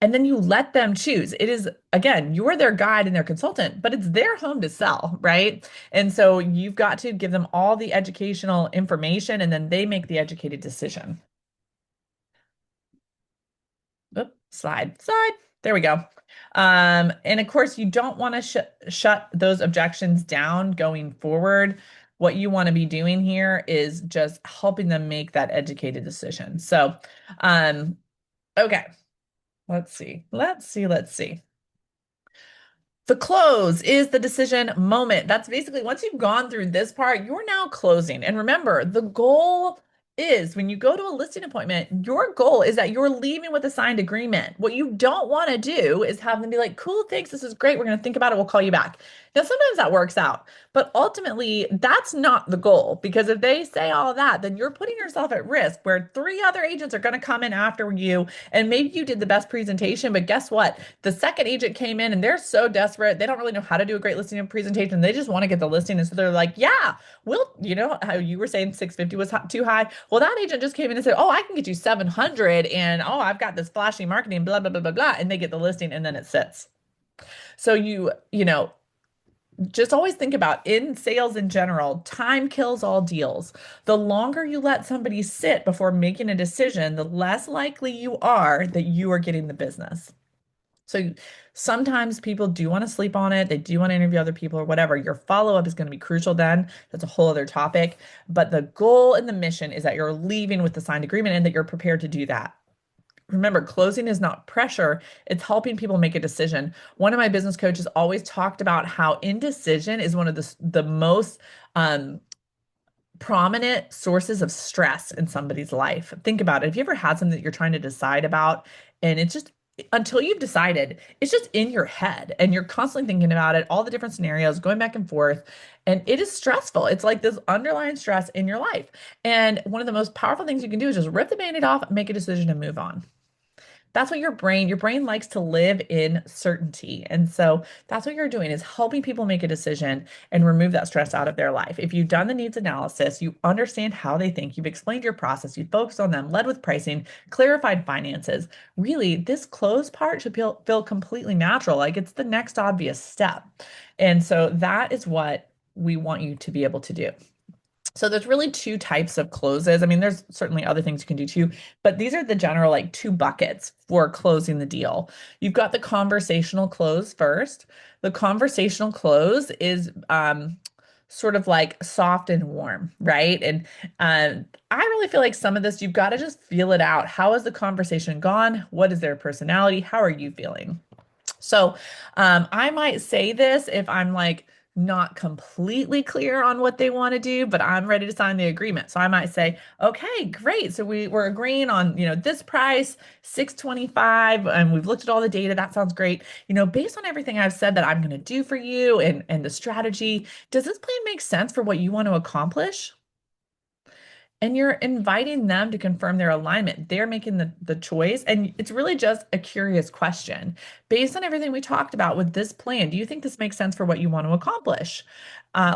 S1: And then you let them choose. It is, again, you're their guide and their consultant, but it's their home to sell, right? And so you've got to give them all the educational information and then they make the educated decision. Oop, slide. There we go. And of course, you don't want to shut those objections down going forward. What you want to be doing here is just helping them make that educated decision. So, okay, let's see. The close is the decision moment. That's basically once you've gone through this part, you're now closing. And remember, the goal is when you go to a listing appointment, your goal is that you're leaving with a signed agreement. What you don't want to do is have them be like, cool, thanks, this is great. We're going to think about it. We'll call you back. Now, sometimes that works out, but ultimately, that's not the goal because if they say all that, then you're putting yourself at risk where three other agents are going to come in after you. And maybe you did the best presentation, but guess what? The second agent came in and they're so desperate. They don't really know how to do a great listing and presentation. They just want to get the listing. And so they're like, yeah, you know how you were saying 650 was too high? Well, that agent just came in and said, oh, I can get you 700. And oh, I've got this flashy marketing, blah, blah, blah, blah, blah. And they get the listing and then it sits. So just always think about in sales in general, time kills all deals. The longer you let somebody sit before making a decision, the less likely you are that you are getting the business. So sometimes people do want to sleep on it. They do want to interview other people or whatever. Your follow-up is going to be crucial then. That's a whole other topic. But the goal and the mission is that you're leaving with the signed agreement and that you're prepared to do that. Remember, closing is not pressure, it's helping people make a decision. One of my business coaches always talked about how indecision is one of the most prominent sources of stress in somebody's life. Think about it. Have you ever had something that you're trying to decide about and it's just until you've decided, it's just in your head and you're constantly thinking about it, all the different scenarios going back and forth, and it is stressful. It's like this underlying stress in your life. And one of the most powerful things you can do is just rip the band-aid off, make a decision and move on. That's what your brain likes to live in certainty. And so that's what you're doing is helping people make a decision and remove that stress out of their life. If you've done the needs analysis, you understand how they think, you've explained your process, you focused on them, led with pricing, clarified finances. Really, this close part should feel completely natural. Like it's the next obvious step. And so that is what we want you to be able to do. So there's really two types of closes. I mean, there's certainly other things you can do too, but these are the general like two buckets for closing the deal. You've got the conversational close first. The conversational close is sort of like soft and warm, right? And I really feel like some of this you've got to just feel it out. How has the conversation gone? What is their personality? How are you feeling? So I might say this if I'm like not completely clear on what they want to do, but I'm ready to sign the agreement. So I might say, okay, great. So we're agreeing on, this price, 625, and we've looked at all the data. That sounds great. Based on everything I've said that I'm going to do for you and the strategy, does this plan make sense for what you want to accomplish? And you're inviting them to confirm their alignment. They're making the choice. And it's really just a curious question. Based on everything we talked about with this plan, do you think this makes sense for what you want to accomplish?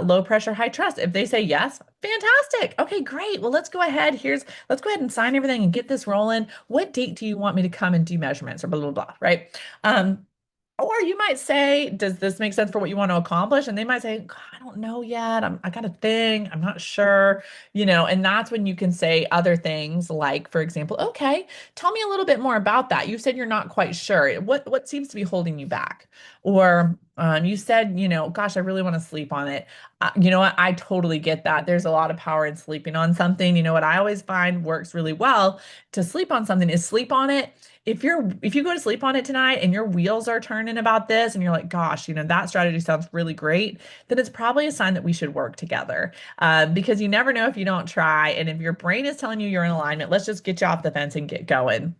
S1: Low pressure, high trust. If they say yes, fantastic. Okay, great. Well, let's go ahead and sign everything and get this rolling. What date do you want me to come and do measurements or blah, blah, blah, right? Or you might say, does this make sense for what you want to accomplish? And they might say, "God, I don't know yet. I got a thing. I'm not sure, and that's when you can say other things like, for example, okay, tell me a little bit more about that. You said you're not quite sure. What seems to be holding you back? Or you said, gosh, I really want to sleep on it. You know what? I totally get that. There's a lot of power in sleeping on something. You know what I always find works really well to sleep on something is sleep on it if you go to sleep on it tonight and your wheels are turning about this and you're like, gosh, that strategy sounds really great, then it's probably a sign that we should work together. Because you never know if you don't try. And if your brain is telling you you're in alignment, let's just get you off the fence and get going.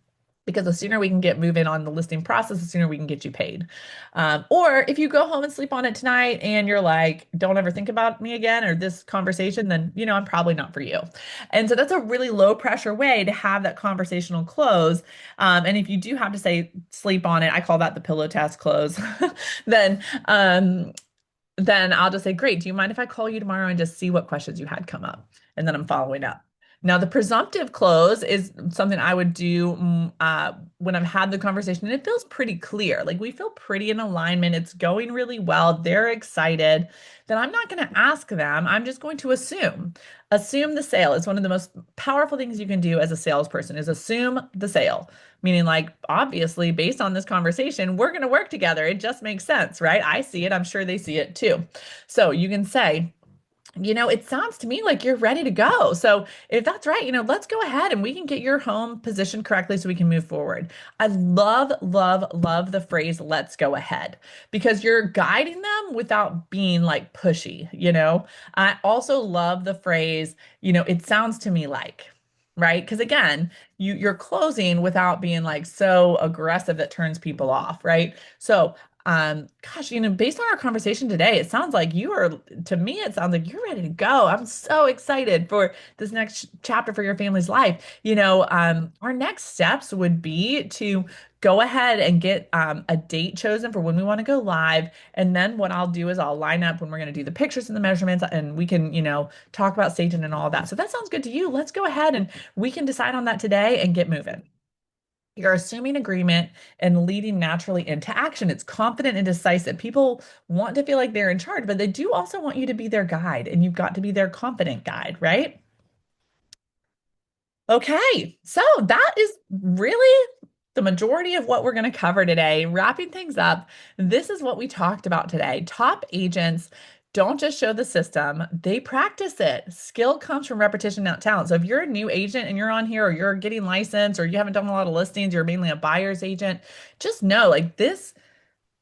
S1: Because the sooner we can get moving on the listing process, the sooner we can get you paid. Or if you go home and sleep on it tonight and you're like, don't ever think about me again or this conversation, then, I'm probably not for you. And so that's a really low pressure way to have that conversational close. And if you do have to say sleep on it, I call that the pillow test close, then, then I'll just say, great. Do you mind if I call you tomorrow and just see what questions you had come up? And then I'm following up. Now, the presumptive close is something I would do when I've had the conversation and it feels pretty clear. Like we feel pretty in alignment. It's going really well. They're excited. Then I'm not going to ask them. I'm just going to assume. Assume the sale. It's one of the most powerful things you can do as a salesperson is assume the sale. Meaning like, obviously, based on this conversation, we're going to work together. It just makes sense, right? I see it. I'm sure they see it too. So you can say, it sounds to me like you're ready to go. So if that's right, let's go ahead and we can get your home positioned correctly so we can move forward. I love, love, love the phrase, let's go ahead, because you're guiding them without being like pushy. I also love the phrase, it sounds to me like, right? Because again, you're closing without being like so aggressive that turns people off, right? So gosh, based on our conversation today, it sounds like to me, it sounds like you're ready to go. I'm so excited for this next chapter for your family's life. Our next steps would be to go ahead and get a date chosen for when we want to go live. And then what I'll do is I'll line up when we're going to do the pictures and the measurements and we can, talk about staging and all of that. So that sounds good to you. Let's go ahead and we can decide on that today and get moving. You're assuming agreement and leading naturally into action. It's confident and decisive. People want to feel like they're in charge, but they do also want you to be their guide, and you've got to be their confident guide, right? Okay, so that is really the majority of what we're going to cover today. Wrapping things up, this is what we talked about today. Top agents don't just show the system, they practice it. Skill comes from repetition, not talent. So if you're a new agent and you're on here, or you're getting licensed, or you haven't done a lot of listings, you're mainly a buyer's agent, just know like this.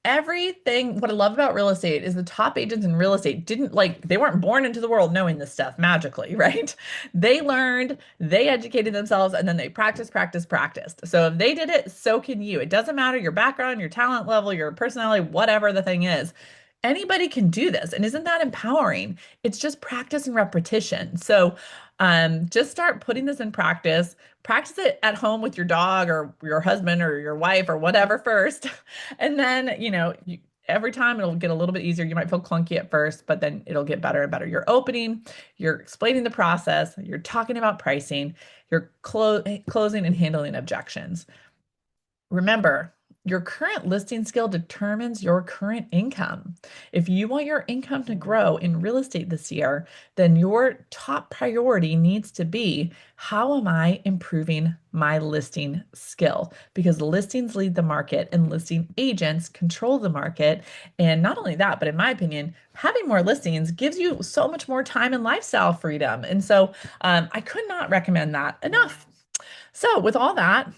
S1: Everything, what I love about real estate is the top agents in real estate they weren't born into the world knowing this stuff magically, right? They learned, they educated themselves, and then they practiced. So if they did it, so can you. It doesn't matter your background, your talent level, your personality, whatever the thing is. Anybody can do this. And isn't that empowering? It's just practice and repetition. So Just start putting this in practice. Practice it at home with your dog or your husband or your wife or whatever first. And then, every time it'll get a little bit easier. You might feel clunky at first, but then it'll get better and better. You're opening, you're explaining the process, you're talking about pricing, you're closing and handling objections. Remember, your current listing skill determines your current income. If you want your income to grow in real estate this year, then your top priority needs to be, how am I improving my listing skill? Because listings lead the market and listing agents control the market. And not only that, but in my opinion, having more listings gives you so much more time and lifestyle freedom. And so I could not recommend that enough. So, with all that,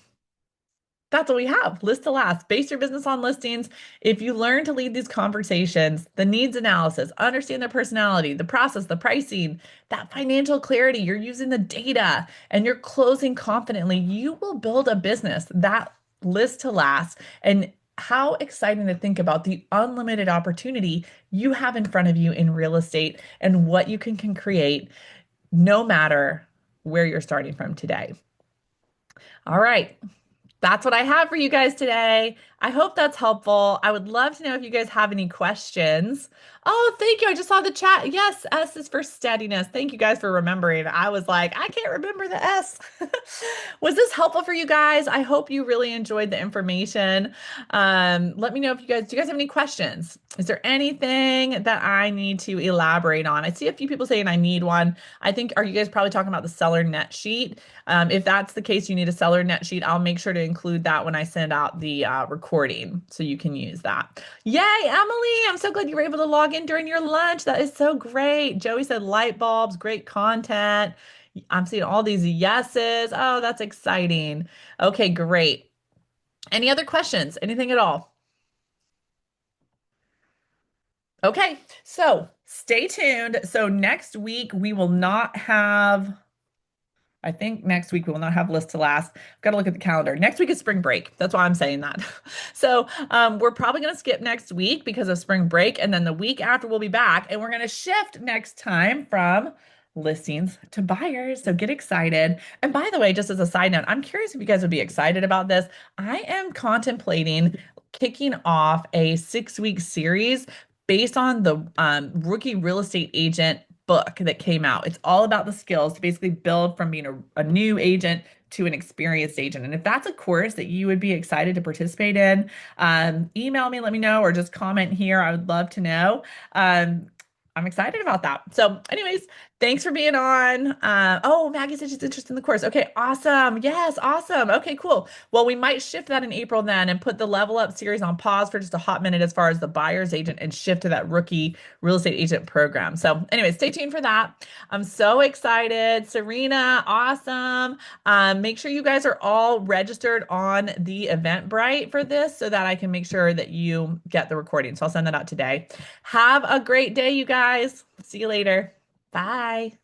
S1: that's what we have. List to last. Base your business on listings. If you learn to lead these conversations, the needs analysis, understand their personality, the process, the pricing, that financial clarity, you're using the data and you're closing confidently, you will build a business that list to last. And how exciting to think about the unlimited opportunity you have in front of you in real estate and what you can create no matter where you're starting from today. All right. That's what I have for you guys today. I hope that's helpful. I would love to know if you guys have any questions. Oh, thank you. I just saw the chat. Yes, S is for steadiness. Thank you guys for remembering. I was like, I can't remember the S. Was this helpful for you guys? I hope you really enjoyed the information. Let me know if do you guys have any questions? Is there anything that I need to elaborate on? I see a few people saying I need one. I think, are you guys probably talking about the seller net sheet? If that's the case, you need a seller net sheet. I'll make sure to include that when I send out the recording so you can use that. Yay, Emily! I'm so glad you were able to log in during your lunch. That is so great. Joey said light bulbs, great content. I'm seeing all these yeses. Oh, that's exciting. Okay, great. Any other questions? Anything at all? Okay, so stay tuned. So next week we will not have. I think next week we will not have list to last. I've got to look at the calendar. Next week is spring break. That's why I'm saying that. So we're probably going to skip next week because of spring break. And then the week after we'll be back and we're going to shift next time from listings to buyers. So get excited. And by the way, just as a side note, I'm curious if you guys would be excited about this. I am contemplating kicking off a 6-week series based on the rookie real estate agent book that came out. It's all about the skills to basically build from being a new agent to an experienced agent. And if that's a course that you would be excited to participate in, email me, let me know, or just comment here. I would love to know. I'm excited about that. So, anyways, thanks for being on. Oh, Maggie said she's interested in the course. Okay, awesome. Yes, awesome. Okay, cool. Well, we might shift that in April then and put the Level Up series on pause for just a hot minute as far as the buyer's agent and shift to that rookie real estate agent program. So, anyways, stay tuned for that. I'm so excited. Serena, awesome. Make sure you guys are all registered on the Eventbrite for this so that I can make sure that you get the recording. So I'll send that out today. Have a great day, you guys. See you later. Bye.